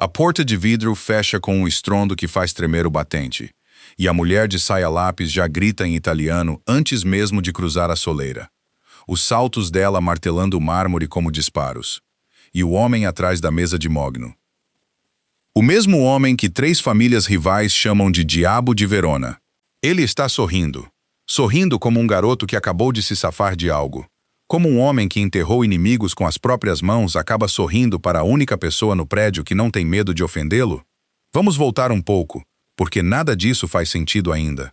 A porta de vidro fecha com um estrondo que faz tremer o batente, e a mulher de saia lápis já grita em italiano antes mesmo de cruzar a soleira. Os saltos dela martelando o mármore como disparos. E o homem atrás da mesa de mogno. O mesmo homem que 3 famílias rivais chamam de Diabo de Verona. Ele está sorrindo. Sorrindo como um garoto que acabou de se safar de algo. Como um homem que enterrou inimigos com as próprias mãos acaba sorrindo para a única pessoa no prédio que não tem medo de ofendê-lo? Vamos voltar um pouco, porque nada disso faz sentido ainda.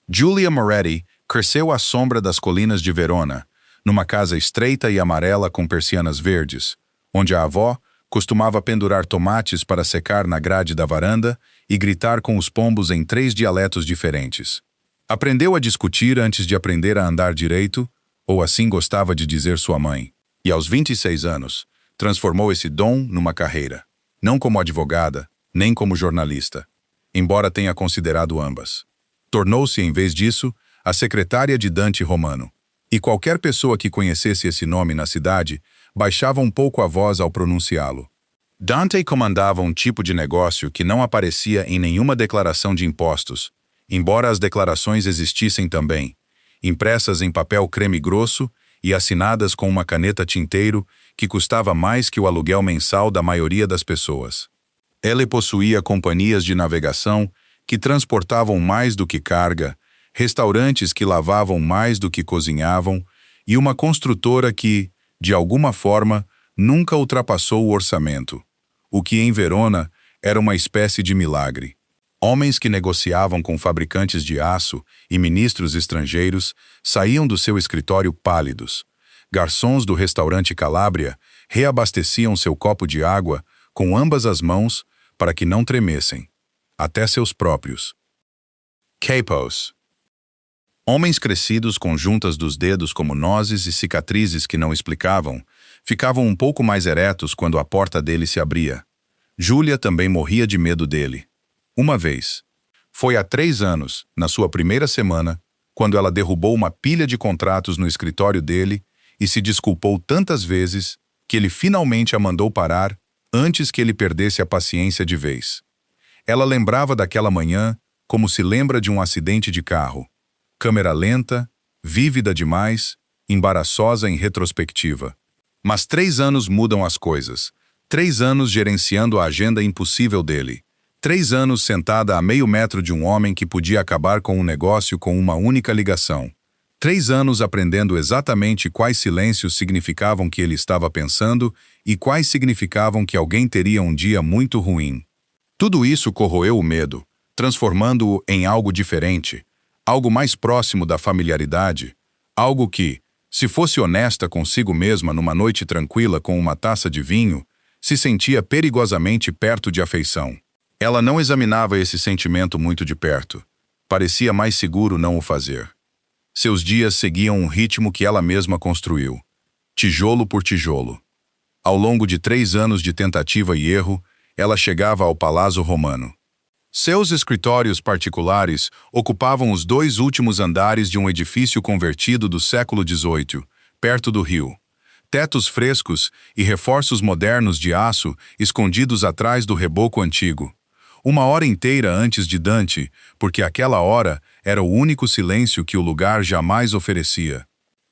Giulia Moretti cresceu à sombra das colinas de Verona, numa casa estreita e amarela com persianas verdes, onde a avó costumava pendurar tomates para secar na grade da varanda e gritar com os pombos em 3 dialetos diferentes. Aprendeu a discutir antes de aprender a andar direito, ou assim gostava de dizer sua mãe, e aos 26 anos, transformou esse dom numa carreira, não como advogada, nem como jornalista, embora tenha considerado ambas. Tornou-se, em vez disso, a secretária de Dante Romano, e qualquer pessoa que conhecesse esse nome na cidade baixava um pouco a voz ao pronunciá-lo. Dante comandava um tipo de negócio que não aparecia em nenhuma declaração de impostos, embora as declarações existissem também, impressas em papel creme grosso e assinadas com uma caneta tinteiro que custava mais que o aluguel mensal da maioria das pessoas. Ele possuía companhias de navegação que transportavam mais do que carga, restaurantes que lavavam mais do que cozinhavam e uma construtora que, de alguma forma, nunca ultrapassou o orçamento, o que em Verona era uma espécie de milagre. Homens que negociavam com fabricantes de aço e ministros estrangeiros saíam do seu escritório pálidos. Garçons do restaurante Calábria reabasteciam seu copo de água com ambas as mãos para que não tremessem, até seus próprios. Capos. Homens crescidos com juntas dos dedos como nozes e cicatrizes que não explicavam, ficavam um pouco mais eretos quando a porta dele se abria. Júlia também morria de medo dele. Uma vez. Foi há 3 anos, na sua primeira semana, quando ela derrubou uma pilha de contratos no escritório dele e se desculpou tantas vezes que ele finalmente a mandou parar antes que ele perdesse a paciência de vez. Ela lembrava daquela manhã como se lembra de um acidente de carro. Câmera lenta, vívida demais, embaraçosa em retrospectiva. Mas 3 anos mudam as coisas. 3 anos gerenciando a agenda impossível dele. 3 anos sentada a meio metro de um homem que podia acabar com um negócio com uma única ligação. 3 anos aprendendo exatamente quais silêncios significavam que ele estava pensando e quais significavam que alguém teria um dia muito ruim. Tudo isso corroeu o medo, transformando-o em algo diferente, algo mais próximo da familiaridade, algo que, se fosse honesta consigo mesma numa noite tranquila com uma taça de vinho, se sentia perigosamente perto de afeição. Ela não examinava esse sentimento muito de perto. Parecia mais seguro não o fazer. Seus dias seguiam um ritmo que ela mesma construiu, tijolo por tijolo. Ao longo de 3 anos de tentativa e erro, ela chegava ao Palazzo Romano. Seus escritórios particulares ocupavam os 2 últimos andares de um edifício convertido do século XVIII, perto do rio. Tetos frescos e reforços modernos de aço escondidos atrás do reboco antigo. 1 hora inteira antes de Dante, porque aquela hora era o único silêncio que o lugar jamais oferecia.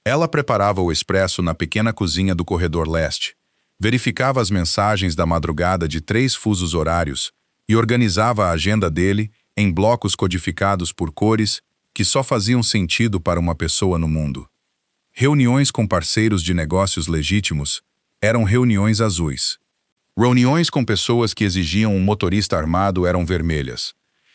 Ela preparava o expresso na pequena cozinha do corredor leste, verificava as mensagens da madrugada de 3 fusos horários e organizava a agenda dele em blocos codificados por cores que só faziam sentido para uma pessoa no mundo. Reuniões com parceiros de negócios legítimos eram reuniões azuis. Reuniões com pessoas que exigiam um motorista armado eram vermelhas.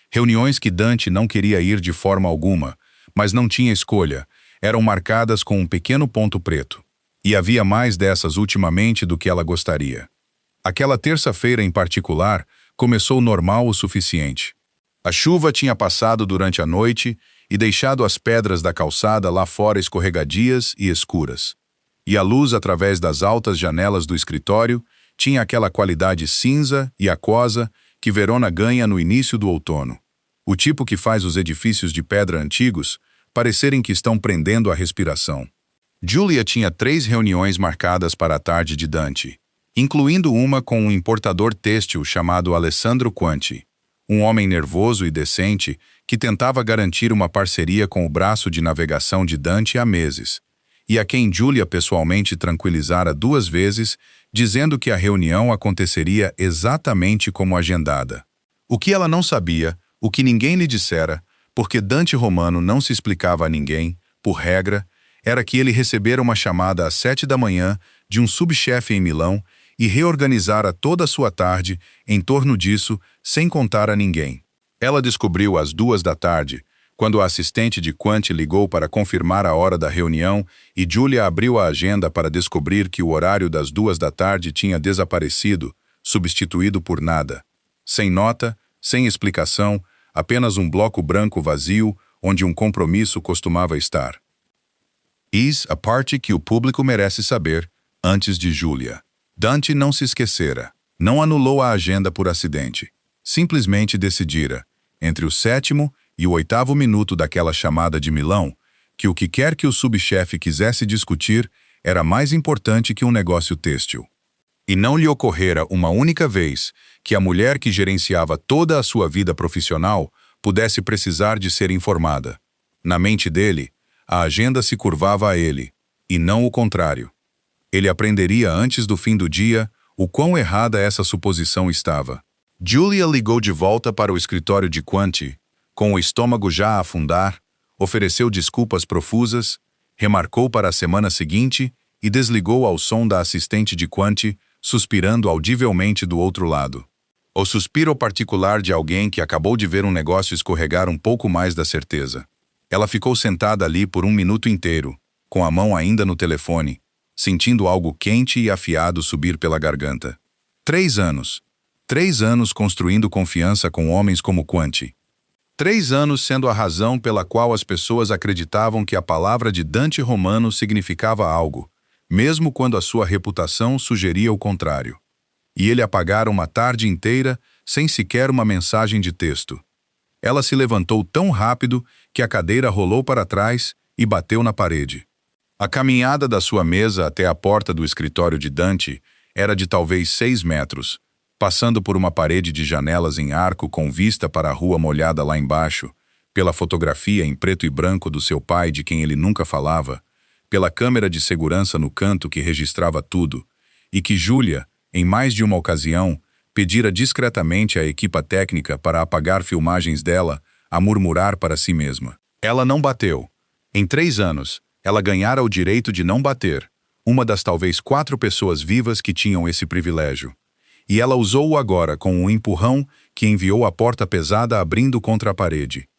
Reuniões que Dante não queria ir de forma alguma, mas não tinha escolha, eram marcadas com um pequeno ponto preto. E havia mais dessas ultimamente do que ela gostaria. Aquela terça-feira em particular começou normal o suficiente. A chuva tinha passado durante a noite e deixado as pedras da calçada lá fora escorregadias e escuras. E a luz através das altas janelas do escritório tinha aquela qualidade cinza e aquosa que Verona ganha no início do outono. O tipo que faz os edifícios de pedra antigos parecerem que estão prendendo a respiração. Giulia tinha 3 reuniões marcadas para a tarde de Dante, incluindo uma com um importador têxtil chamado Alessandro Quanti, um homem nervoso e decente que tentava garantir uma parceria com o braço de navegação de Dante há meses, e a quem Julia pessoalmente tranquilizara 2 vezes, dizendo que a reunião aconteceria exatamente como agendada. O que ela não sabia, o que ninguém lhe dissera, porque Dante Romano não se explicava a ninguém, por regra, era que ele recebera uma chamada às 7 da manhã de um subchefe em Milão e reorganizara toda a sua tarde em torno disso, sem contar a ninguém. Ela descobriu às 2 da tarde, quando a assistente de Quanti ligou para confirmar a hora da reunião e Julia abriu a agenda para descobrir que o horário das 2 da tarde tinha desaparecido, substituído por nada. Sem nota, sem explicação, apenas um bloco branco vazio onde um compromisso costumava estar. Eis a parte que o público merece saber, antes de Julia. Dante não se esquecera, não anulou a agenda por acidente. Simplesmente decidira, entre o 7º e o 8º minuto daquela chamada de Milão, que o que quer que o subchefe quisesse discutir era mais importante que um negócio têxtil. E não lhe ocorrera uma única vez que a mulher que gerenciava toda a sua vida profissional pudesse precisar de ser informada. Na mente dele, a agenda se curvava a ele, e não o contrário. Ele aprenderia antes do fim do dia o quão errada essa suposição estava. Julia ligou de volta para o escritório de Quanti, com o estômago já a afundar, ofereceu desculpas profusas, remarcou para a semana seguinte e desligou ao som da assistente de Quanti, suspirando audivelmente do outro lado. O suspiro particular de alguém que acabou de ver um negócio escorregar um pouco mais da certeza. Ela ficou sentada ali por 1 minuto inteiro, com a mão ainda no telefone, sentindo algo quente e afiado subir pela garganta. 3 anos. 3 anos construindo confiança com homens como Quanti. 3 anos sendo a razão pela qual as pessoas acreditavam que a palavra de Dante Romano significava algo, mesmo quando a sua reputação sugeria o contrário. E ele apagara uma tarde inteira sem sequer uma mensagem de texto. Ela se levantou tão rápido que a cadeira rolou para trás e bateu na parede. A caminhada da sua mesa até a porta do escritório de Dante era de talvez 6 metros, passando por uma parede de janelas em arco com vista para a rua molhada lá embaixo, pela fotografia em preto e branco do seu pai de quem ele nunca falava, pela câmera de segurança no canto que registrava tudo, e que Julia, em mais de uma ocasião, pedira discretamente à equipa técnica para apagar filmagens dela, a murmurar para si mesma. Ela não bateu. Em 3 anos, ela ganhara o direito de não bater, uma das talvez 4 pessoas vivas que tinham esse privilégio. E ela usou-o agora com um empurrão que enviou a porta pesada abrindo contra a parede.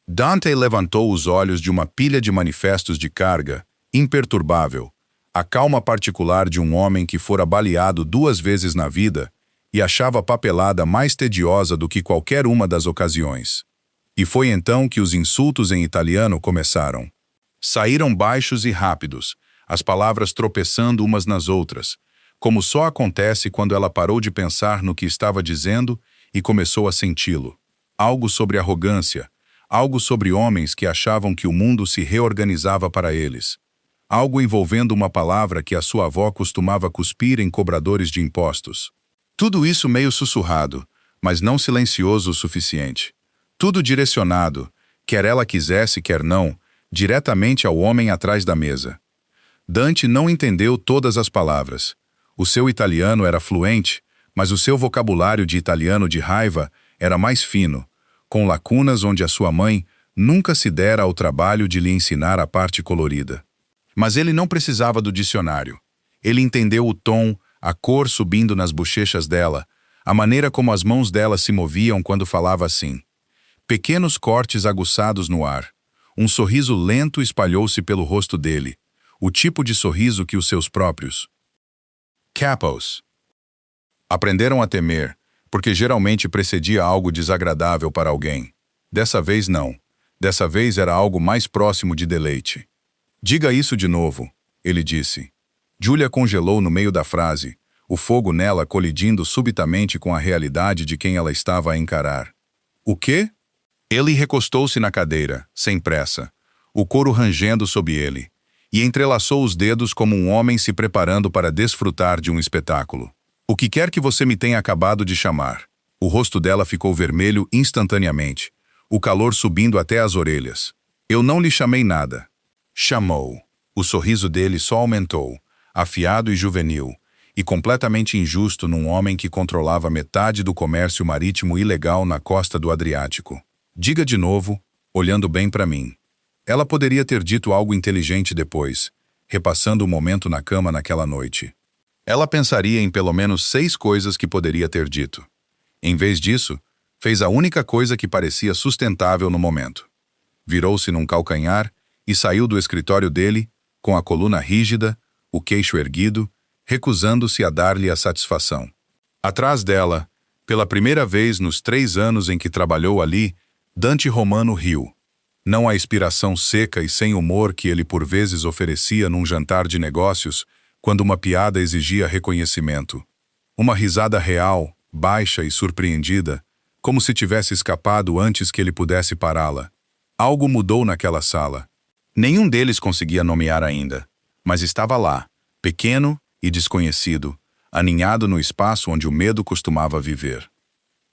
Dante levantou os olhos de uma pilha de manifestos de carga, imperturbável, a calma particular de um homem que fora baleado 2 vezes na vida e achava a papelada mais tediosa do que qualquer uma das ocasiões. E foi então que os insultos em italiano começaram. Saíram baixos e rápidos, as palavras tropeçando umas nas outras, como só acontece quando ela parou de pensar no que estava dizendo e começou a senti-lo. Algo sobre arrogância, algo sobre homens que achavam que o mundo se reorganizava para eles. Algo envolvendo uma palavra que a sua avó costumava cuspir em cobradores de impostos. Tudo isso meio sussurrado, mas não silencioso o suficiente. Tudo direcionado, quer ela quisesse, quer não, diretamente ao homem atrás da mesa. Dante não entendeu todas as palavras. O seu italiano era fluente, mas o seu vocabulário de italiano de raiva era mais fino, com lacunas onde a sua mãe nunca se dera ao trabalho de lhe ensinar a parte colorida. Mas ele não precisava do dicionário. Ele entendeu o tom, a cor subindo nas bochechas dela, a maneira como as mãos dela se moviam quando falava assim. Pequenos cortes aguçados no ar. Um sorriso lento espalhou-se pelo rosto dele, o tipo de sorriso que os seus próprios capos aprenderam a temer, porque geralmente precedia algo desagradável para alguém. Dessa vez não. Dessa vez era algo mais próximo de deleite. Diga isso de novo, ele disse. Julia congelou no meio da frase, o fogo nela colidindo subitamente com a realidade de quem ela estava a encarar. O quê? Ele recostou-se na cadeira, sem pressa, o couro rangendo sob ele, e entrelaçou os dedos como um homem se preparando para desfrutar de um espetáculo. O que quer que você me tenha acabado de chamar. O rosto dela ficou vermelho instantaneamente, o calor subindo até as orelhas. Eu não lhe chamei nada. Chamou. O sorriso dele só aumentou, afiado e juvenil, e completamente injusto num homem que controlava metade do comércio marítimo ilegal na costa do Adriático. Diga de novo, olhando bem para mim. Ela poderia ter dito algo inteligente depois, repassando o momento na cama naquela noite. Ela pensaria em pelo menos 6 coisas que poderia ter dito. Em vez disso, fez a única coisa que parecia sustentável no momento. Virou-se num calcanhar e saiu do escritório dele, com a coluna rígida, o queixo erguido, recusando-se a dar-lhe a satisfação. Atrás dela, pela primeira vez nos 3 anos em que trabalhou ali, Dante Romano riu. Não a inspiração seca e sem humor que ele por vezes oferecia num jantar de negócios, quando uma piada exigia reconhecimento. Uma risada real, baixa e surpreendida, como se tivesse escapado antes que ele pudesse pará-la. Algo mudou naquela sala. Nenhum deles conseguia nomear ainda, mas estava lá, pequeno e desconhecido, aninhado no espaço onde o medo costumava viver.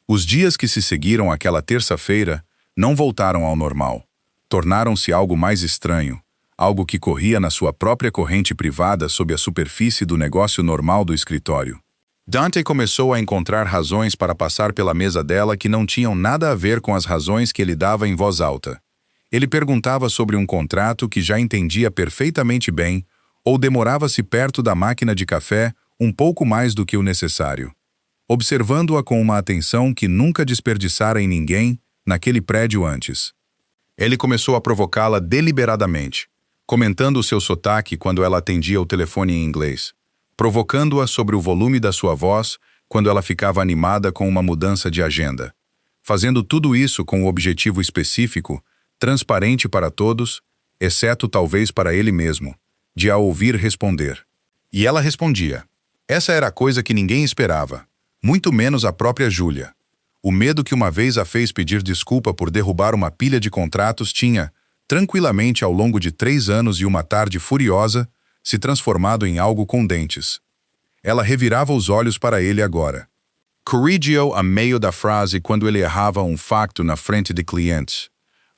Os dias que se seguiram àquela terça-feira não voltaram ao normal. Tornaram-se algo mais estranho, algo que corria na sua própria corrente privada sob a superfície do negócio normal do escritório. Dante começou a encontrar razões para passar pela mesa dela que não tinham nada a ver com as razões que ele dava em voz alta. Ele perguntava sobre um contrato que já entendia perfeitamente bem, ou demorava-se perto da máquina de café um pouco mais do que o necessário, observando-a com uma atenção que nunca desperdiçara em ninguém naquele prédio antes. Ele começou a provocá-la deliberadamente, comentando o seu sotaque quando ela atendia o telefone em inglês, provocando-a sobre o volume da sua voz quando ela ficava animada com uma mudança de agenda, fazendo tudo isso com um objetivo específico, transparente para todos, exceto talvez para ele mesmo, de a ouvir responder. E ela respondia. Essa era a coisa que ninguém esperava, muito menos a própria Júlia. O medo que uma vez a fez pedir desculpa por derrubar uma pilha de contratos tinha, tranquilamente ao longo de 3 anos e uma tarde furiosa, se transformado em algo com dentes. Ela revirava os olhos para ele agora. Corrigiu a meio da frase quando ele errava um facto na frente de clientes,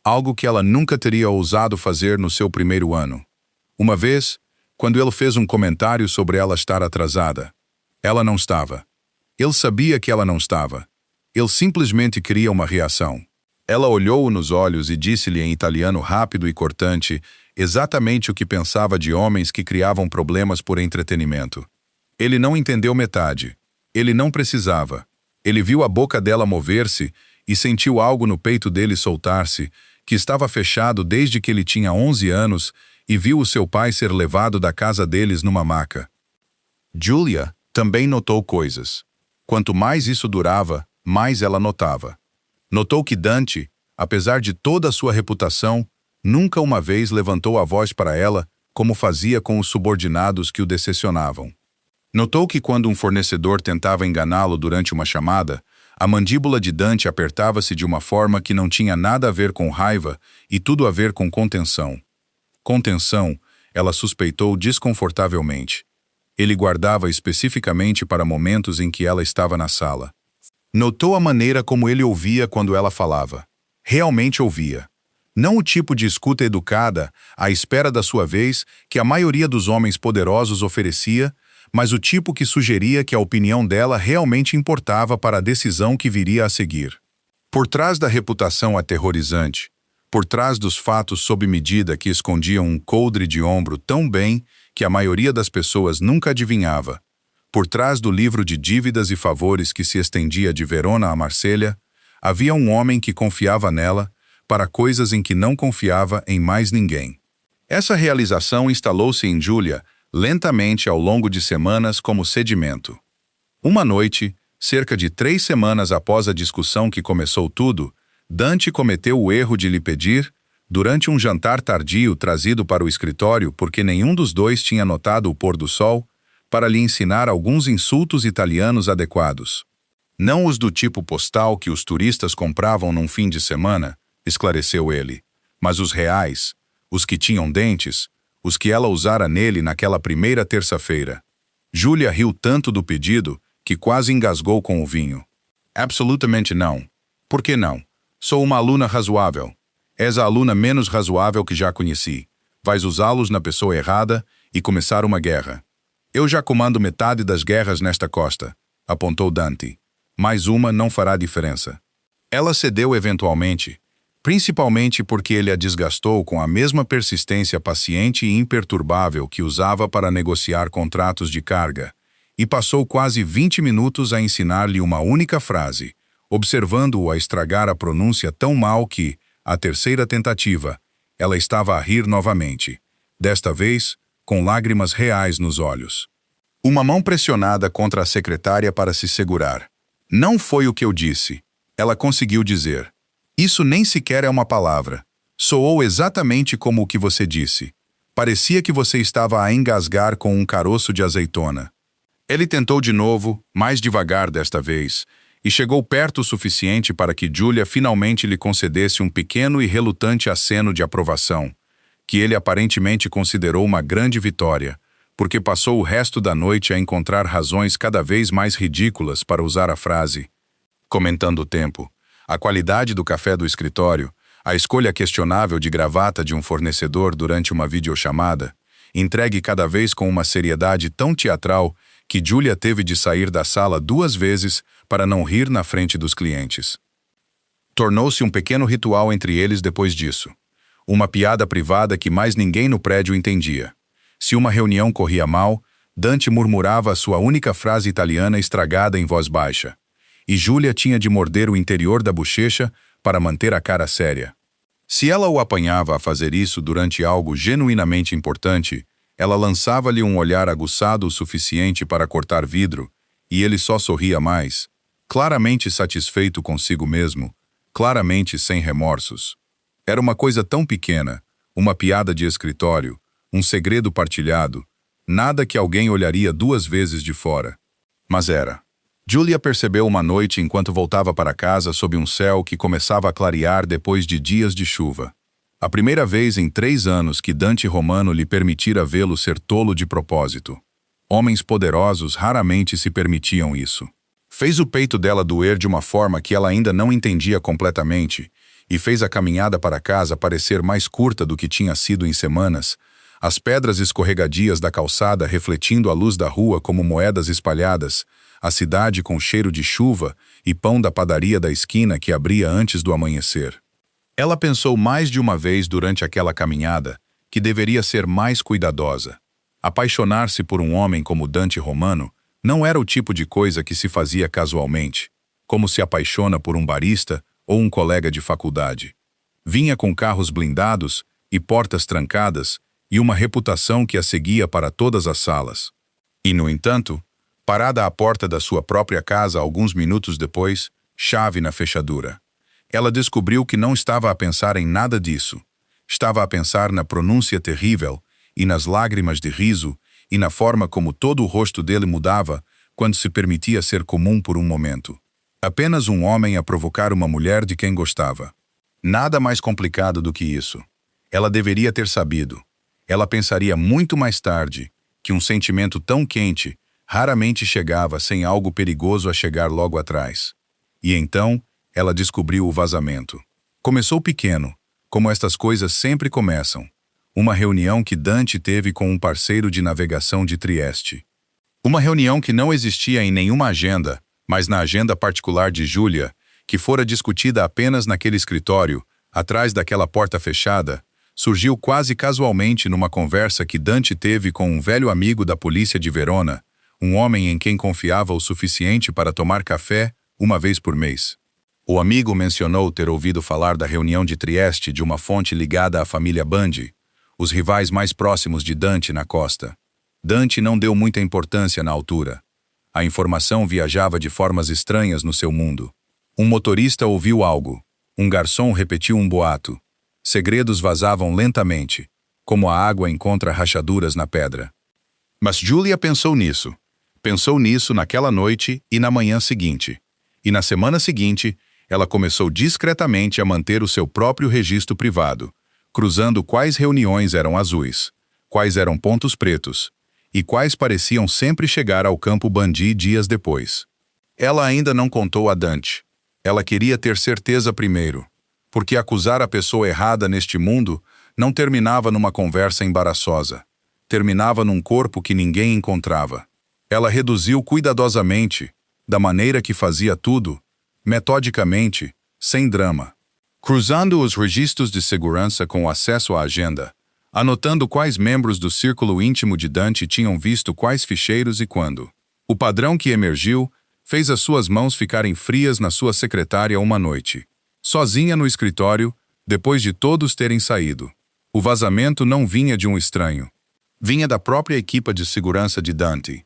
algo que ela nunca teria ousado fazer no seu primeiro ano. Uma vez, quando ele fez um comentário sobre ela estar atrasada. Ela não estava. Ele sabia que ela não estava. Ele simplesmente queria uma reação. Ela olhou-o nos olhos e disse-lhe em italiano rápido e cortante exatamente o que pensava de homens que criavam problemas por entretenimento. Ele não entendeu metade. Ele não precisava. Ele viu a boca dela mover-se e sentiu algo no peito dele soltar-se, que estava fechado desde que ele tinha 11 anos, e viu o seu pai ser levado da casa deles numa maca. Julia também notou coisas. Quanto mais isso durava, mais ela notava. Notou que Dante, apesar de toda a sua reputação, nunca uma vez levantou a voz para ela, como fazia com os subordinados que o decepcionavam. Notou que quando um fornecedor tentava enganá-lo durante uma chamada, a mandíbula de Dante apertava-se de uma forma que não tinha nada a ver com raiva e tudo a ver com contenção. Contenção, ela suspeitou desconfortavelmente. Ele guardava especificamente para momentos em que ela estava na sala. Notou a maneira como ele ouvia quando ela falava. Realmente ouvia. Não o tipo de escuta educada, à espera da sua vez, que a maioria dos homens poderosos oferecia, mas o tipo que sugeria que a opinião dela realmente importava para a decisão que viria a seguir. Por trás da reputação aterrorizante, por trás dos fatos sob medida que escondiam um coldre de ombro tão bem que a maioria das pessoas nunca adivinhava, por trás do livro de dívidas e favores que se estendia de Verona a Marselha, havia um homem que confiava nela para coisas em que não confiava em mais ninguém. Essa realização instalou-se em Julia lentamente ao longo de semanas como sedimento. Uma noite, cerca de 3 semanas após a discussão que começou tudo, Dante cometeu o erro de lhe pedir, durante um jantar tardio trazido para o escritório porque nenhum dos dois tinha notado o pôr do sol, para lhe ensinar alguns insultos italianos adequados. Não os do tipo postal que os turistas compravam num fim de semana, esclareceu ele, mas os reais, os que tinham dentes, os que ela usara nele naquela primeira terça-feira. Julia riu tanto do pedido que quase engasgou com o vinho. Absolutamente não. Por que não? Sou uma aluna razoável. És a aluna menos razoável que já conheci. Vais usá-los na pessoa errada e começar uma guerra. Eu já comando metade das guerras nesta costa, apontou Dante. Mais uma não fará diferença. Ela cedeu eventualmente, principalmente porque ele a desgastou com a mesma persistência paciente e imperturbável que usava para negociar contratos de carga, e passou quase 20 minutos a ensinar-lhe uma única frase, observando-o a estragar a pronúncia tão mal que, à terceira tentativa, ela estava a rir novamente, desta vez com lágrimas reais nos olhos. Uma mão pressionada contra a secretária para se segurar. Não foi o que eu disse. Ela conseguiu dizer. Isso nem sequer é uma palavra. Soou exatamente como o que você disse. Parecia que você estava a engasgar com um caroço de azeitona. Ele tentou de novo, mais devagar desta vez, e chegou perto o suficiente para que Julia finalmente lhe concedesse um pequeno e relutante aceno de aprovação, que ele aparentemente considerou uma grande vitória, porque passou o resto da noite a encontrar razões cada vez mais ridículas para usar a frase. Comentando o tempo, a qualidade do café do escritório, a escolha questionável de gravata de um fornecedor durante uma videochamada, entregue cada vez com uma seriedade tão teatral que Julia teve de sair da sala 2 vezes para não rir na frente dos clientes. Tornou-se um pequeno ritual entre eles depois disso. Uma piada privada que mais ninguém no prédio entendia. Se uma reunião corria mal, Dante murmurava a sua única frase italiana estragada em voz baixa. E Julia tinha de morder o interior da bochecha para manter a cara séria. Se ela o apanhava a fazer isso durante algo genuinamente importante, ela lançava-lhe um olhar aguçado o suficiente para cortar vidro, e ele só sorria mais, claramente satisfeito consigo mesmo, claramente sem remorsos. Era uma coisa tão pequena, uma piada de escritório, um segredo partilhado, nada que alguém olharia 2 vezes de fora. Mas era. Julia percebeu uma noite enquanto voltava para casa sob um céu que começava a clarear depois de dias de chuva. A primeira vez em 3 anos que Dante Romano lhe permitira vê-lo ser tolo de propósito. Homens poderosos raramente se permitiam isso. Fez o peito dela doer de uma forma que ela ainda não entendia completamente e fez a caminhada para casa parecer mais curta do que tinha sido em semanas, as pedras escorregadias da calçada refletindo a luz da rua como moedas espalhadas, a cidade com cheiro de chuva e pão da padaria da esquina que abria antes do amanhecer. Ela pensou mais de uma vez durante aquela caminhada que deveria ser mais cuidadosa. Apaixonar-se por um homem como Dante Romano não era o tipo de coisa que se fazia casualmente, como se apaixona por um barista ou um colega de faculdade. Vinha com carros blindados e portas trancadas e uma reputação que a seguia para todas as salas. E, no entanto, parada à porta da sua própria casa alguns minutos depois, chave na fechadura. Ela descobriu que não estava a pensar em nada disso. Estava a pensar na pronúncia terrível e nas lágrimas de riso e na forma como todo o rosto dele mudava quando se permitia ser comum por um momento. Apenas um homem a provocar uma mulher de quem gostava. Nada mais complicado do que isso. Ela deveria ter sabido. Ela pensaria muito mais tarde que um sentimento tão quente raramente chegava sem algo perigoso a chegar logo atrás. E então, ela descobriu o vazamento. Começou pequeno, como estas coisas sempre começam. Uma reunião que Dante teve com um parceiro de navegação de Trieste. Uma reunião que não existia em nenhuma agenda, mas na agenda particular de Julia, que fora discutida apenas naquele escritório, atrás daquela porta fechada, surgiu quase casualmente numa conversa que Dante teve com um velho amigo da polícia de Verona, um homem em quem confiava o suficiente para tomar café 1 vez por mês. O amigo mencionou ter ouvido falar da reunião de Trieste de uma fonte ligada à família Bundy, os rivais mais próximos de Dante na costa. Dante não deu muita importância na altura. A informação viajava de formas estranhas no seu mundo. Um motorista ouviu algo. Um garçom repetiu um boato. Segredos vazavam lentamente, como a água encontra rachaduras na pedra. Mas Julia pensou nisso. Pensou nisso naquela noite e na manhã seguinte. E na semana seguinte, ela começou discretamente a manter o seu próprio registro privado, cruzando quais reuniões eram azuis, quais eram pontos pretos, e quais pareciam sempre chegar ao campo Bandi dias depois. Ela ainda não contou a Dante. Ela queria ter certeza primeiro, porque acusar a pessoa errada neste mundo não terminava numa conversa embaraçosa. Terminava num corpo que ninguém encontrava. Ela reduziu cuidadosamente, da maneira que fazia tudo, metodicamente, sem drama. Cruzando os registros de segurança com acesso à agenda, anotando quais membros do círculo íntimo de Dante tinham visto quais ficheiros e quando. O padrão que emergiu fez as suas mãos ficarem frias na sua secretária uma noite. Sozinha no escritório, depois de todos terem saído. O vazamento não vinha de um estranho. Vinha da própria equipa de segurança de Dante.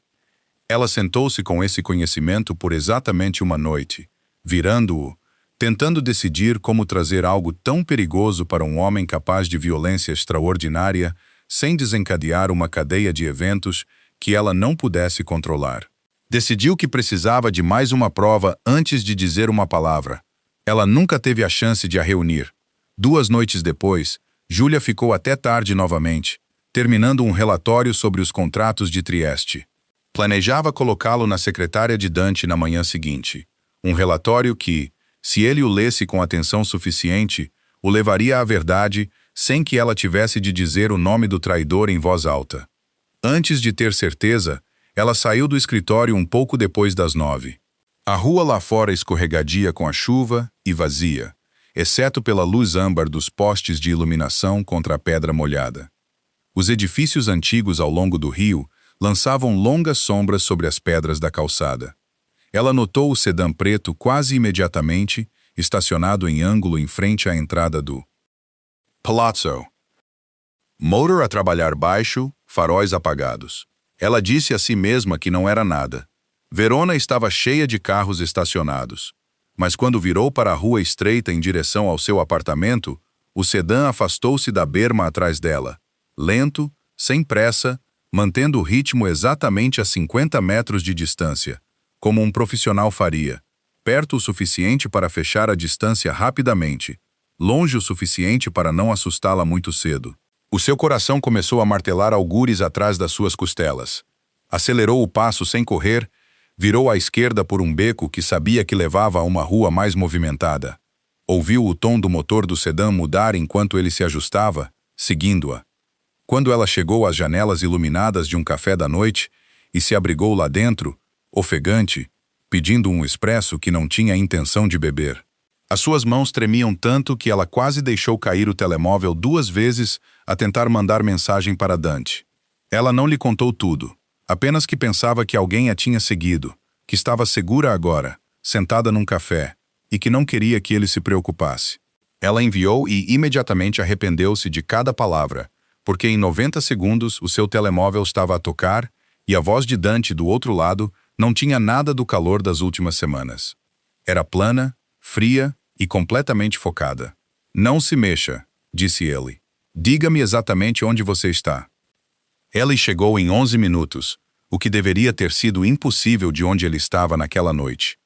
Ela sentou-se com esse conhecimento por exatamente uma noite, virando-o, tentando decidir como trazer algo tão perigoso para um homem capaz de violência extraordinária sem desencadear uma cadeia de eventos que ela não pudesse controlar. Decidiu que precisava de mais uma prova antes de dizer uma palavra. Ela nunca teve a chance de a reunir. 2 noites depois, Júlia ficou até tarde novamente, terminando um relatório sobre os contratos de Trieste. Planejava colocá-lo na secretária de Dante na manhã seguinte. Um relatório que, se ele o lesse com atenção suficiente, o levaria à verdade sem que ela tivesse de dizer o nome do traidor em voz alta. Antes de ter certeza, ela saiu do escritório um pouco depois das 9. A rua lá fora escorregadia com a chuva e vazia, exceto pela luz âmbar dos postes de iluminação contra a pedra molhada. Os edifícios antigos ao longo do rio lançavam longas sombras sobre as pedras da calçada. Ela notou o sedã preto quase imediatamente, estacionado em ângulo em frente à entrada do Palazzo. Motor a trabalhar baixo, faróis apagados. Ela disse a si mesma que não era nada. Verona estava cheia de carros estacionados. Mas quando virou para a rua estreita em direção ao seu apartamento, o sedã afastou-se da berma atrás dela, lento, sem pressa, mantendo o ritmo exatamente a 50 metros de distância, como um profissional faria, perto o suficiente para fechar a distância rapidamente, longe o suficiente para não assustá-la muito cedo. O seu coração começou a martelar algures atrás das suas costelas. Acelerou o passo sem correr, virou à esquerda por um beco que sabia que levava a uma rua mais movimentada. Ouviu o tom do motor do sedã mudar enquanto ele se ajustava, seguindo-a. Quando ela chegou às janelas iluminadas de um café da noite e se abrigou lá dentro, ofegante, pedindo um expresso que não tinha intenção de beber. As suas mãos tremiam tanto que ela quase deixou cair o telemóvel 2 vezes a tentar mandar mensagem para Dante. Ela não lhe contou tudo, apenas que pensava que alguém a tinha seguido, que estava segura agora, sentada num café, e que não queria que ele se preocupasse. Ela enviou e imediatamente arrependeu-se de cada palavra, porque em 90 segundos o seu telemóvel estava a tocar e a voz de Dante do outro lado não tinha nada do calor das últimas semanas. Era plana, fria e completamente focada. "Não se mexa", disse ele. "Diga-me exatamente onde você está." Ellie chegou em 11 minutos, o que deveria ter sido impossível de onde ele estava naquela noite.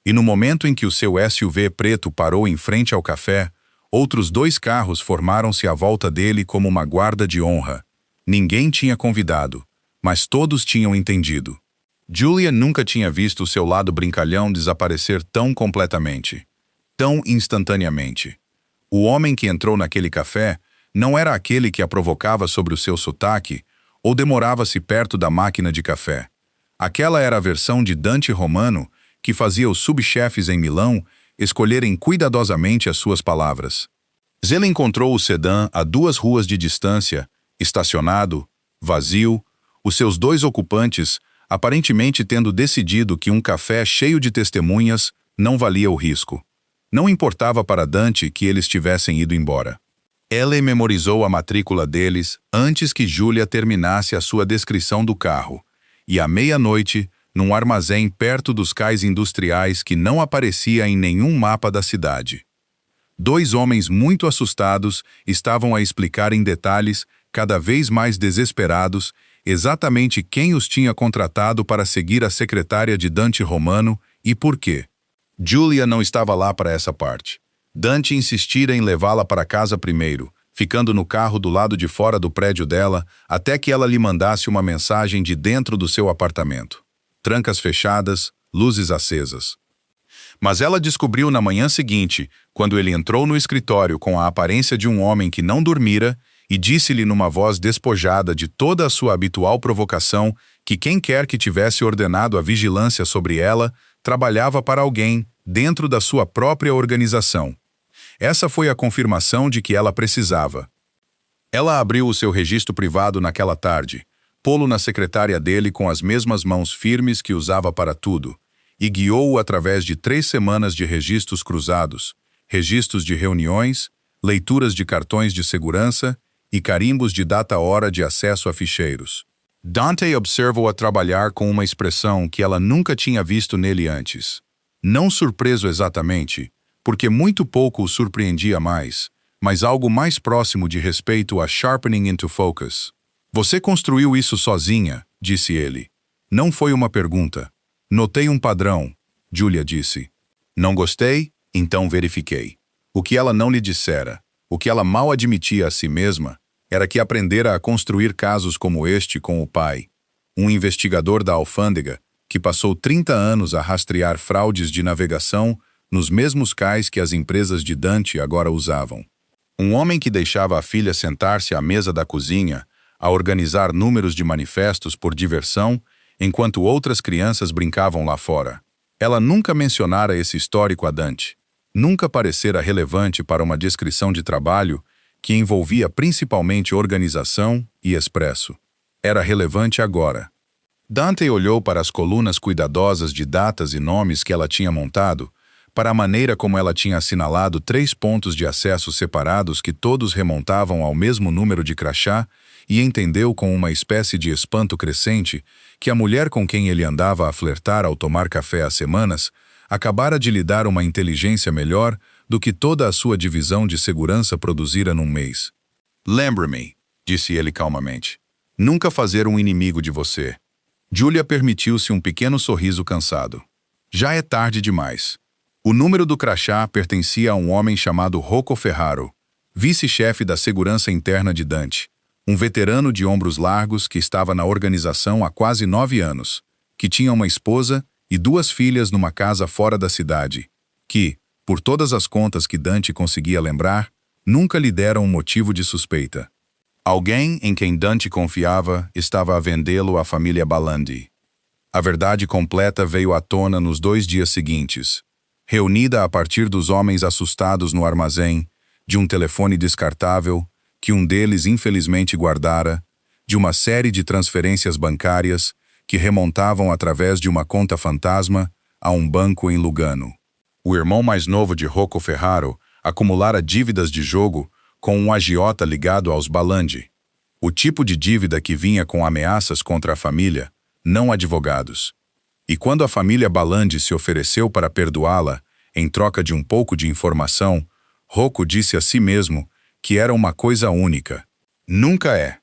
E no momento em que o seu SUV preto parou em frente ao café, outros 2 carros formaram-se à volta dele como uma guarda de honra. Ninguém tinha convidado, mas todos tinham entendido. Julia nunca tinha visto o seu lado brincalhão desaparecer tão completamente, tão instantaneamente. O homem que entrou naquele café não era aquele que a provocava sobre o seu sotaque ou demorava-se perto da máquina de café. Aquela era a versão de Dante Romano que fazia os subchefes em Milão escolherem cuidadosamente as suas palavras. Zela encontrou o sedã a 2 ruas de distância, estacionado, vazio, os seus 2 ocupantes aparentemente tendo decidido que um café cheio de testemunhas não valia o risco. Não importava para Dante que eles tivessem ido embora. Ellie memorizou a matrícula deles antes que Julia terminasse a sua descrição do carro, e à meia-noite, num armazém perto dos cais industriais que não aparecia em nenhum mapa da cidade. 2 homens muito assustados estavam a explicar em detalhes, cada vez mais desesperados, exatamente quem os tinha contratado para seguir a secretária de Dante Romano e por quê. Julia não estava lá para essa parte. Dante insistira em levá-la para casa primeiro, ficando no carro do lado de fora do prédio dela até que ela lhe mandasse uma mensagem de dentro do seu apartamento. Trancas fechadas, luzes acesas. Mas ela descobriu na manhã seguinte, quando ele entrou no escritório com a aparência de um homem que não dormira, e disse-lhe numa voz despojada de toda a sua habitual provocação que quem quer que tivesse ordenado a vigilância sobre ela trabalhava para alguém dentro da sua própria organização. Essa foi a confirmação de que ela precisava. Ela abriu o seu registro privado naquela tarde, pô-lo na secretária dele com as mesmas mãos firmes que usava para tudo, e guiou-o através de 3 semanas de registros cruzados, registros de reuniões, leituras de cartões de segurança e carimbos de data-hora de acesso a ficheiros. Dante observou-a trabalhar com uma expressão que ela nunca tinha visto nele antes. Não surpreso exatamente, porque muito pouco o surpreendia mais, mas algo mais próximo de respeito a sharpening into focus. Você construiu isso sozinha, disse ele. Não foi uma pergunta. Notei um padrão, Julia disse. Não gostei, então verifiquei. O que ela não lhe dissera, o que ela mal admitia a si mesma, era que aprendera a construir casos como este com o pai, um investigador da alfândega que passou 30 anos a rastrear fraudes de navegação nos mesmos cais que as empresas de Dante agora usavam. Um homem que deixava a filha sentar-se à mesa da cozinha a organizar números de manifestos por diversão, enquanto outras crianças brincavam lá fora. Ela nunca mencionara esse histórico a Dante. Nunca parecera relevante para uma descrição de trabalho que envolvia principalmente organização e expresso. Era relevante agora. Dante olhou para as colunas cuidadosas de datas e nomes que ela tinha montado, para a maneira como ela tinha assinalado 3 pontos de acesso separados que todos remontavam ao mesmo número de crachá, e entendeu com uma espécie de espanto crescente que a mulher com quem ele andava a flertar ao tomar café há semanas acabara de lhe dar uma inteligência melhor do que toda a sua divisão de segurança produzira num mês. Lembre-me, disse ele calmamente, nunca fazer um inimigo de você. Julia permitiu-se um pequeno sorriso cansado. Já é tarde demais. O número do crachá pertencia a um homem chamado Rocco Ferraro, vice-chefe da segurança interna de Dante, um veterano de ombros largos que estava na organização há quase 9 anos, que tinha uma esposa e 2 filhas numa casa fora da cidade, que, por todas as contas que Dante conseguia lembrar, nunca lhe deram um motivo de suspeita. Alguém em quem Dante confiava estava a vendê-lo à família Balandi. A verdade completa veio à tona nos 2 dias seguintes, reunida a partir dos homens assustados no armazém, de um telefone descartável, que um deles infelizmente guardara, de uma série de transferências bancárias que remontavam através de uma conta fantasma a um banco em Lugano. O irmão mais novo de Rocco Ferraro acumulara dívidas de jogo com um agiota ligado aos Balandi. O tipo de dívida que vinha com ameaças contra a família, não advogados. E quando a família Balandi se ofereceu para perdoá-la, em troca de um pouco de informação, Rocco disse a si mesmo que era uma coisa única. Nunca é.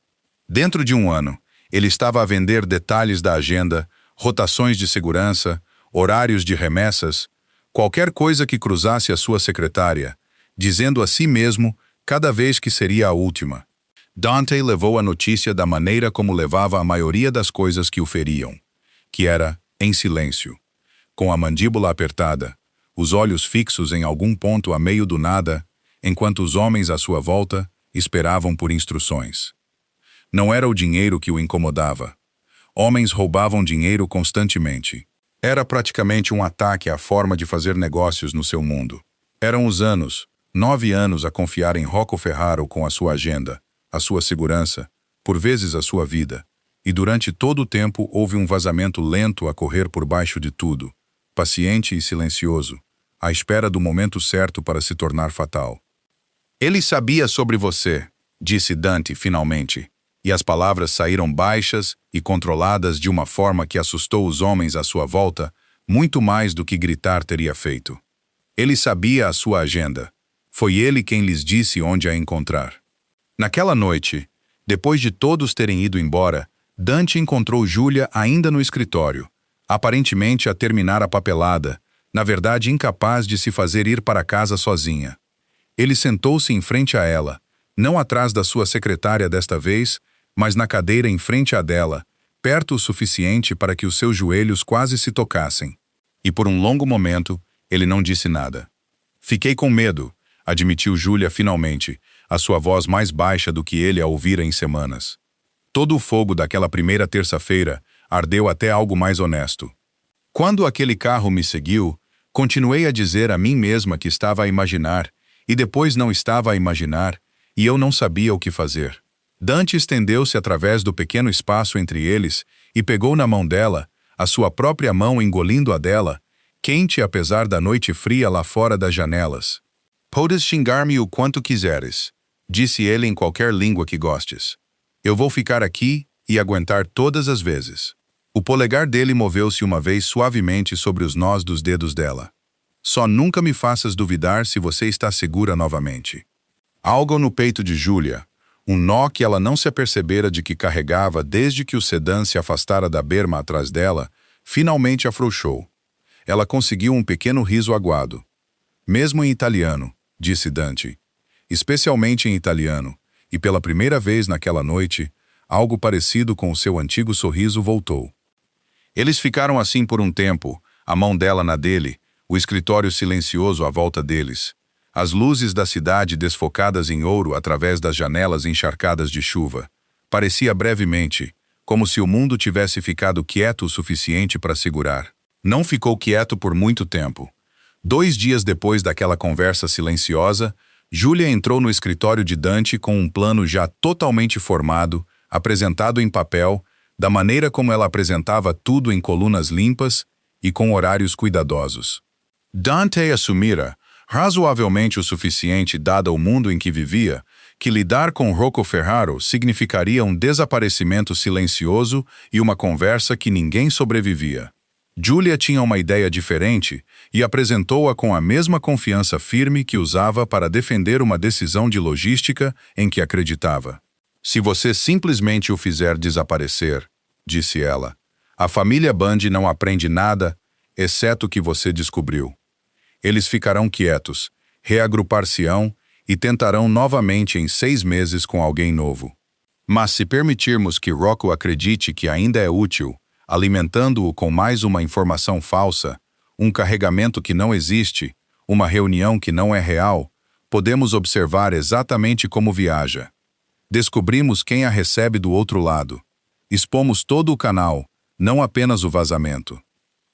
Dentro de um ano, ele estava a vender detalhes da agenda, rotações de segurança, horários de remessas, qualquer coisa que cruzasse a sua secretária, dizendo a si mesmo cada vez que seria a última. Dante levou a notícia da maneira como levava a maioria das coisas que o feriam, que era em silêncio, com a mandíbula apertada, os olhos fixos em algum ponto a meio do nada, enquanto os homens à sua volta esperavam por instruções. Não era o dinheiro que o incomodava. Homens roubavam dinheiro constantemente. Era praticamente um ataque à forma de fazer negócios no seu mundo. Eram os anos, 9 anos a confiar em Rocco Ferraro com a sua agenda, a sua segurança, por vezes a sua vida, e durante todo o tempo houve um vazamento lento a correr por baixo de tudo, paciente e silencioso, à espera do momento certo para se tornar fatal. Ele sabia sobre você, disse Dante finalmente, e as palavras saíram baixas e controladas de uma forma que assustou os homens à sua volta, muito mais do que gritar teria feito. Ele sabia a sua agenda. Foi ele quem lhes disse onde a encontrar. Naquela noite, depois de todos terem ido embora, Dante encontrou Julia ainda no escritório, aparentemente a terminar a papelada, na verdade incapaz de se fazer ir para casa sozinha. Ele sentou-se em frente a ela, Não atrás da sua secretária desta vez, mas na cadeira em frente à dela, perto o suficiente para que os seus joelhos quase se tocassem. E por um longo momento, ele não disse nada. Fiquei com medo, admitiu Júlia finalmente, a sua voz mais baixa do que ele a ouvira em semanas. Todo o fogo daquela primeira terça-feira ardeu até algo mais honesto. Quando aquele carro me seguiu, continuei a dizer a mim mesma que estava a imaginar, e depois não estava a imaginar, e eu não sabia o que fazer. Dante estendeu-se através do pequeno espaço entre eles e pegou na mão dela, a sua própria mão engolindo a dela, quente apesar da noite fria lá fora das janelas. Podes xingar-me o quanto quiseres, disse ele em qualquer língua que gostes. Eu vou ficar aqui e aguentar todas as vezes. O polegar dele moveu-se uma vez suavemente sobre os nós dos dedos dela. Só nunca me faças duvidar se você está segura novamente. Algo no peito de Júlia, um nó que ela não se apercebera de que carregava desde que o sedã se afastara da berma atrás dela, finalmente afrouxou. Ela conseguiu um pequeno riso aguado. Mesmo em italiano, disse Dante. Especialmente em italiano, e pela primeira vez naquela noite, algo parecido com o seu antigo sorriso voltou. Eles ficaram assim por um tempo, a mão dela na dele, o escritório silencioso à volta deles, as luzes da cidade desfocadas em ouro através das janelas encharcadas de chuva. Parecia brevemente, como se o mundo tivesse ficado quieto o suficiente para segurar. Não ficou quieto por muito tempo. 2 dias depois daquela conversa silenciosa, Júlia entrou no escritório de Dante com um plano já totalmente formado, apresentado em papel, da maneira como ela apresentava tudo em colunas limpas e com horários cuidadosos. Dante assumira, razoavelmente o suficiente dado o mundo em que vivia, que lidar com Rocco Ferraro significaria um desaparecimento silencioso e uma conversa que ninguém sobrevivia. Júlia tinha uma ideia diferente e apresentou-a com a mesma confiança firme que usava para defender uma decisão de logística em que acreditava. Se você simplesmente o fizer desaparecer, disse ela, a família Band não aprende nada, exceto o que você descobriu. Eles ficarão quietos, reagrupar-se-ão e tentarão novamente em 6 meses com alguém novo. Mas se permitirmos que Rocco acredite que ainda é útil, alimentando-o com mais uma informação falsa, um carregamento que não existe, uma reunião que não é real, podemos observar exatamente como viaja. Descobrimos quem a recebe do outro lado. Expomos todo o canal, não apenas o vazamento.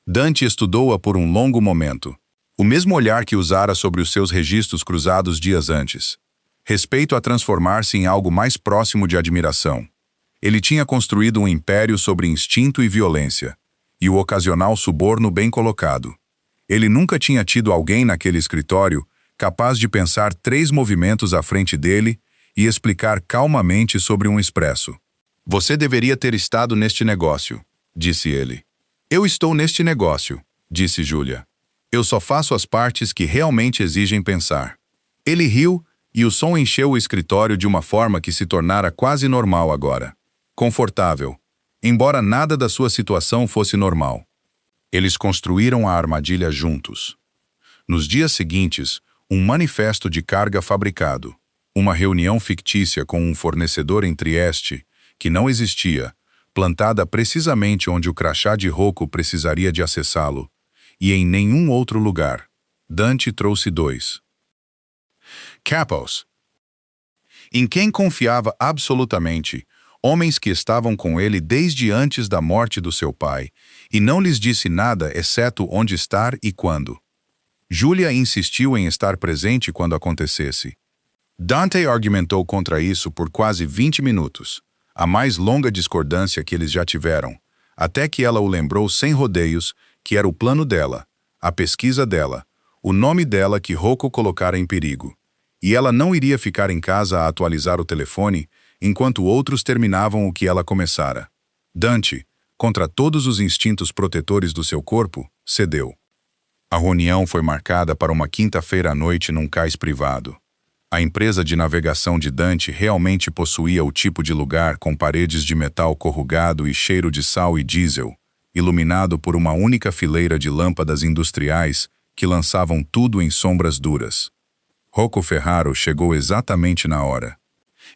Dante estudou-a por um longo momento. O mesmo olhar que usara sobre os seus registros cruzados dias antes. Respeito a transformar-se em algo mais próximo de admiração. Ele tinha construído um império sobre instinto e violência, e o ocasional suborno bem colocado. Ele nunca tinha tido alguém naquele escritório capaz de pensar 3 movimentos à frente dele e explicar calmamente sobre um expresso. Você deveria ter estado neste negócio, disse ele. Eu estou neste negócio, disse Júlia. Eu só faço as partes que realmente exigem pensar. Ele riu e o som encheu o escritório de uma forma que se tornara quase normal agora. Confortável, embora nada da sua situação fosse normal. Eles construíram a armadilha juntos. Nos dias seguintes, um manifesto de carga fabricado, uma reunião fictícia com um fornecedor em Trieste, que não existia, plantada precisamente onde o crachá de Rocco precisaria de acessá-lo, e em nenhum outro lugar. Dante trouxe 2. Capos. Em quem confiava absolutamente, homens que estavam com ele desde antes da morte do seu pai, e não lhes disse nada exceto onde estar e quando. Júlia insistiu em estar presente quando acontecesse. Dante argumentou contra isso por quase 20 minutos, a mais longa discordância que eles já tiveram, até que ela o lembrou sem rodeios que era o plano dela, a pesquisa dela, o nome dela que Rocco colocara em perigo. E ela não iria ficar em casa a atualizar o telefone enquanto outros terminavam o que ela começara. Dante, contra todos os instintos protetores do seu corpo, cedeu. A reunião foi marcada para uma quinta-feira à noite num cais privado. A empresa de navegação de Dante realmente possuía o tipo de lugar com paredes de metal corrugado e cheiro de sal e diesel, iluminado por uma única fileira de lâmpadas industriais que lançavam tudo em sombras duras. Rocco Ferraro chegou exatamente na hora.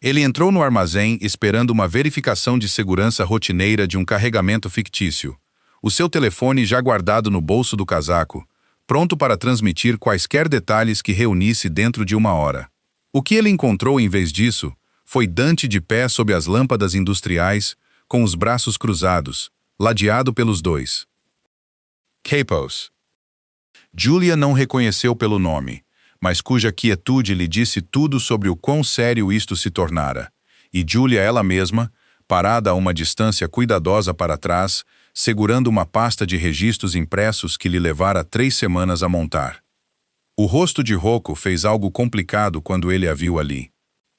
Ele entrou no armazém esperando uma verificação de segurança rotineira de um carregamento fictício. O seu telefone já guardado no bolso do casaco, pronto para transmitir quaisquer detalhes que reunisse dentro de uma hora. O que ele encontrou em vez disso foi Dante de pé sob as lâmpadas industriais, com os braços cruzados, ladeado pelos dois. Capos. Julia não reconheceu pelo nome, mas cuja quietude lhe disse tudo sobre o quão sério isto se tornara. E Julia ela mesma, parada a uma distância cuidadosa para trás, segurando uma pasta de registros impressos que lhe levara 3 semanas a montar. O rosto de Rocco fez algo complicado quando ele a viu ali.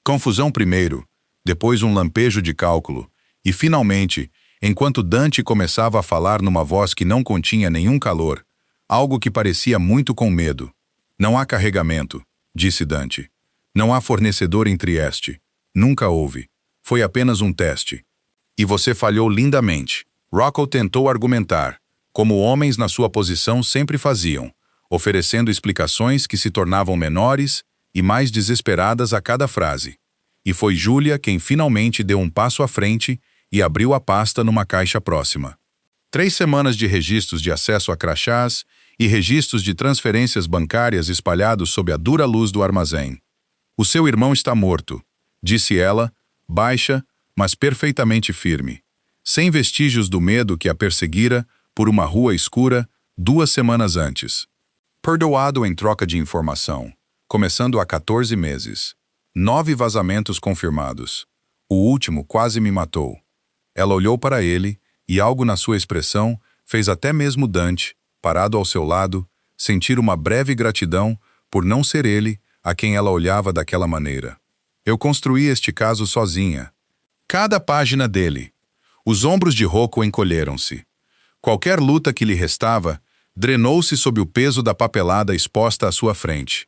Confusão primeiro, depois um lampejo de cálculo, e finalmente, enquanto Dante começava a falar numa voz que não continha nenhum calor, algo que parecia muito com medo. Não há carregamento, disse Dante. Não há fornecedor em Trieste. Nunca houve. Foi apenas um teste. E você falhou lindamente. Rocco tentou argumentar, como homens na sua posição sempre faziam, oferecendo explicações que se tornavam menores e mais desesperadas a cada frase. E foi Julia quem finalmente deu um passo à frente e abriu a pasta numa caixa próxima. 3 semanas de registros de acesso a crachás e registros de transferências bancárias espalhados sob a dura luz do armazém. O seu irmão está morto, disse ela, baixa, mas perfeitamente firme, sem vestígios do medo que a perseguira por uma rua escura 2 semanas antes. Perdoado em troca de informação, começando há 14 meses. 9 vazamentos confirmados. O último quase me matou. Ela olhou para ele, e algo na sua expressão fez até mesmo Dante, parado ao seu lado, sentir uma breve gratidão por não ser ele a quem ela olhava daquela maneira. Eu construí este caso sozinha. Cada página dele. Os ombros de Rocco encolheram-se. Qualquer luta que lhe restava drenou-se sob o peso da papelada exposta à sua frente.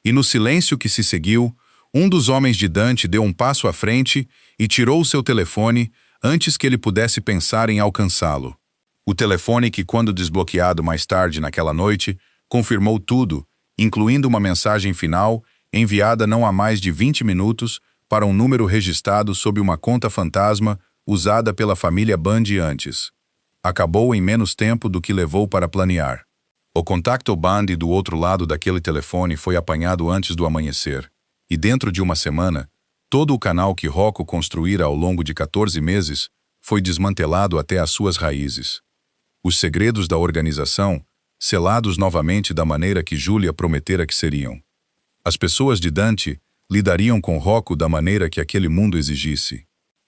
E no silêncio que se seguiu, um dos homens de Dante deu um passo à frente e tirou o seu telefone antes que ele pudesse pensar em alcançá-lo. O telefone que, quando desbloqueado mais tarde naquela noite, confirmou tudo, incluindo uma mensagem final enviada não há mais de 20 minutos para um número registrado sob uma conta fantasma usada pela família Bundy antes. Acabou em menos tempo do que levou para planear. O contacto Bundy do outro lado daquele telefone foi apanhado antes do amanhecer, e dentro de uma semana, todo o canal que Rocco construíra ao longo de 14 meses foi desmantelado até as suas raízes. Os segredos da organização, selados novamente da maneira que Julia prometera que seriam. As pessoas de Dante lidariam com Rocco da maneira que aquele mundo exigisse.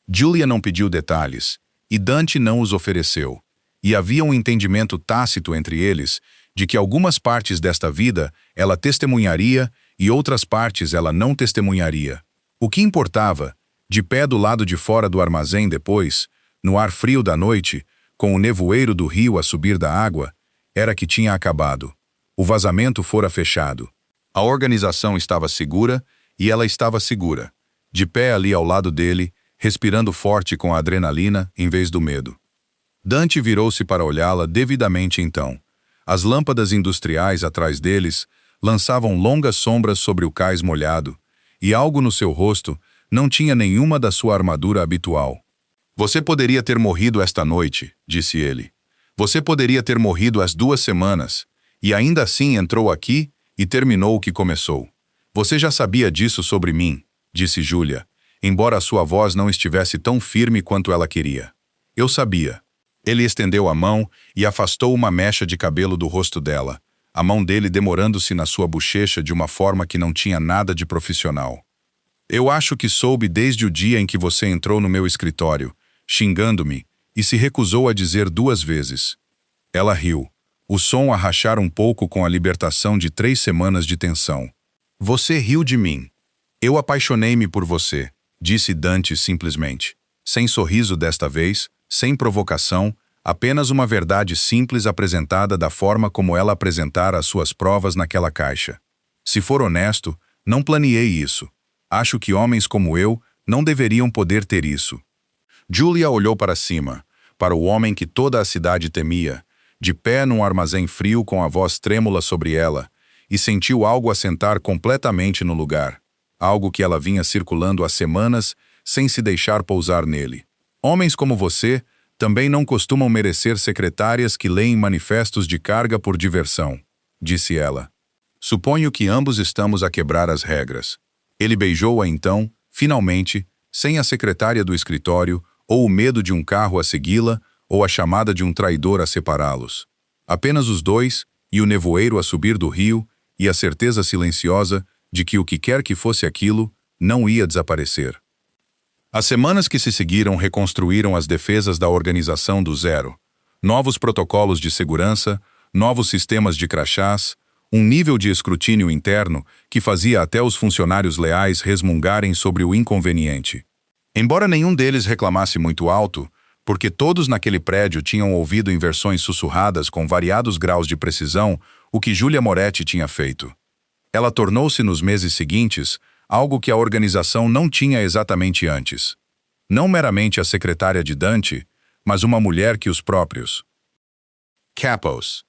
Julia não pediu detalhes, e Dante não os ofereceu, e havia um entendimento tácito entre eles de que algumas partes desta vida ela testemunharia e outras partes ela não testemunharia. O que importava, de pé do lado de fora do armazém depois, no ar frio da noite, com o nevoeiro do rio a subir da água, era que tinha acabado. O vazamento fora fechado. A organização estava segura e ela estava segura, de pé ali ao lado dele, respirando forte com a adrenalina em vez do medo. Dante virou-se para olhá-la devidamente então. As lâmpadas industriais atrás deles lançavam longas sombras sobre o cais molhado, e algo no seu rosto não tinha nenhuma da sua armadura habitual. Você poderia ter morrido esta noite, disse ele. Você poderia ter morrido há 2 semanas, e ainda assim entrou aqui e terminou o que começou. Você já sabia disso sobre mim, disse Julia, embora a sua voz não estivesse tão firme quanto ela queria. Eu sabia. Ele estendeu a mão e afastou uma mecha de cabelo do rosto dela, a mão dele demorando-se na sua bochecha de uma forma que não tinha nada de profissional. Eu acho que soube desde o dia em que você entrou no meu escritório, xingando-me, e se recusou a dizer 2 vezes. Ela riu, o som a rachar um pouco com a libertação de 3 semanas de tensão. Você riu de mim. Eu apaixonei-me por você, disse Dante simplesmente. Sem sorriso desta vez, sem provocação, apenas uma verdade simples apresentada da forma como ela apresentara as suas provas naquela caixa. Se for honesto, não planeei isso. Acho que homens como eu não deveriam poder ter isso. Julia olhou para cima, para o homem que toda a cidade temia, de pé num armazém frio com a voz trêmula sobre ela, e sentiu algo assentar completamente no lugar. algo que ela vinha circulando há semanas sem se deixar pousar nele. Homens como você também não costumam merecer secretárias que leem manifestos de carga por diversão, disse ela. Suponho que ambos estamos a quebrar as regras. Ele beijou-a então, finalmente, sem a secretária do escritório, ou o medo de um carro a segui-la, ou a chamada de um traidor a separá-los. Apenas os dois, e o nevoeiro a subir do rio, e a certeza silenciosa de que o que quer que fosse aquilo não ia desaparecer. As semanas que se seguiram reconstruíram as defesas da organização do zero. Novos protocolos de segurança, novos sistemas de crachás, um nível de escrutínio interno que fazia até os funcionários leais resmungarem sobre o inconveniente. Embora nenhum deles reclamasse muito alto, porque todos naquele prédio tinham ouvido em versões sussurradas com variados graus de precisão o que Julia Moretti tinha feito. Ela tornou-se nos meses seguintes algo que a organização não tinha exatamente antes. Não meramente a secretária de Dante, mas uma mulher que os próprios capos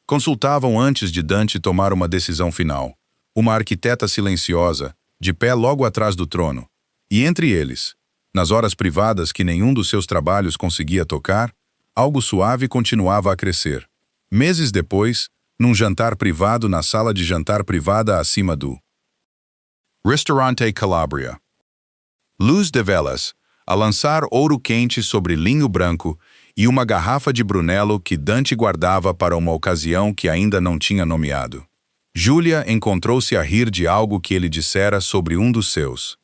consultavam antes de Dante tomar uma decisão final. Uma arquiteta silenciosa, de pé logo atrás do trono. E entre eles, nas horas privadas que nenhum dos seus trabalhos conseguia tocar, algo suave continuava a crescer. Meses depois, num jantar privado na sala de jantar privada acima do Ristorante Calabria. Luz de velas, a lançar ouro quente sobre linho branco e uma garrafa de Brunello que Dante guardava para uma ocasião que ainda não tinha nomeado. Julia encontrou-se a rir de algo que ele dissera sobre um dos seus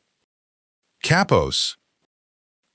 capos.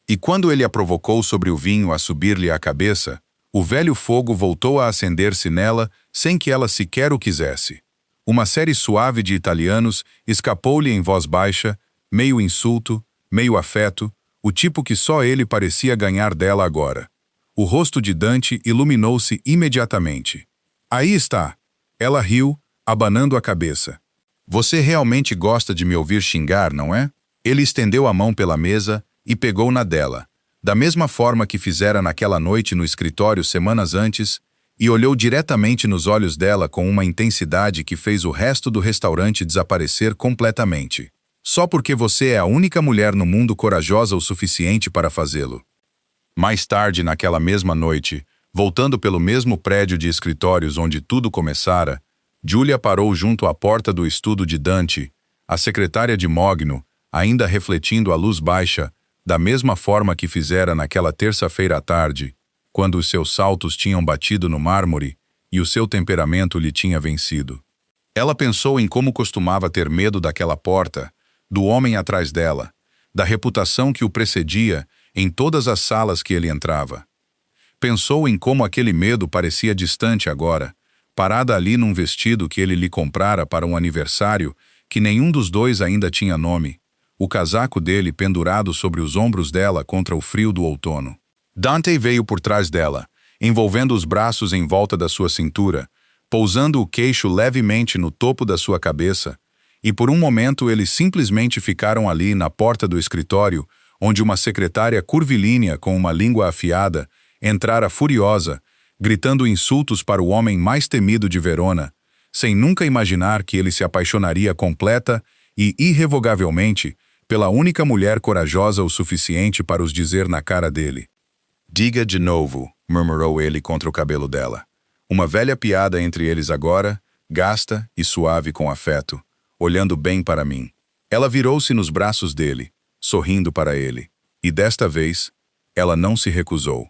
E quando ele a provocou sobre o vinho a subir-lhe à cabeça, o velho fogo voltou a acender-se nela sem que ela sequer o quisesse. Uma série suave de italianos escapou-lhe em voz baixa, meio insulto, meio afeto, o tipo que só ele parecia ganhar dela agora. O rosto de Dante iluminou-se imediatamente. Aí está! Ela riu, abanando a cabeça. Você realmente gosta de me ouvir xingar, não é? Ele estendeu a mão pela mesa e pegou na dela, da mesma forma que fizera naquela noite no escritório semanas antes, e olhou diretamente nos olhos dela com uma intensidade que fez o resto do restaurante desaparecer completamente. Só porque você é a única mulher no mundo corajosa o suficiente para fazê-lo. Mais tarde, naquela mesma noite, voltando pelo mesmo prédio de escritórios onde tudo começara, Julia parou junto à porta do estudo de Dante, a secretária de Mogno, ainda refletindo a luz baixa, da mesma forma que fizera naquela terça-feira à tarde, quando os seus saltos tinham batido no mármore e o seu temperamento lhe tinha vencido. Ela pensou em como costumava ter medo daquela porta, do homem atrás dela, da reputação que o precedia em todas as salas que ele entrava. Pensou em como aquele medo parecia distante agora, parada ali num vestido que ele lhe comprara para um aniversário que nenhum dos dois ainda tinha nome, o casaco dele pendurado sobre os ombros dela contra o frio do outono. Dante veio por trás dela, envolvendo os braços em volta da sua cintura, pousando o queixo levemente no topo da sua cabeça, e por um momento eles simplesmente ficaram ali na porta do escritório, onde uma secretária curvilínea com uma língua afiada entrara furiosa, gritando insultos para o homem mais temido de Verona, sem nunca imaginar que ele se apaixonaria completa e irrevogavelmente pela única mulher corajosa o suficiente para os dizer na cara dele. Diga de novo, murmurou ele contra o cabelo dela. Uma velha piada entre eles agora, gasta e suave com afeto, olhando bem para mim. Ela virou-se nos braços dele, sorrindo para ele, e desta vez, ela não se recusou.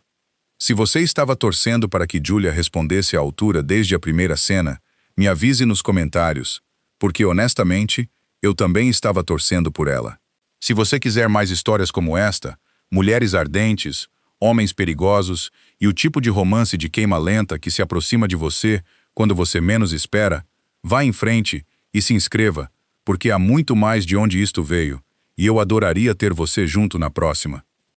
Se você estava torcendo para que Julia respondesse à altura desde a primeira cena, me avise nos comentários, porque honestamente, eu também estava torcendo por ela. Se você quiser mais histórias como esta, mulheres ardentes, homens perigosos e o tipo de romance de queima-lenta que se aproxima de você quando você menos espera, vá em frente e se inscreva, porque há muito mais de onde isto veio, e eu adoraria ter você junto na próxima.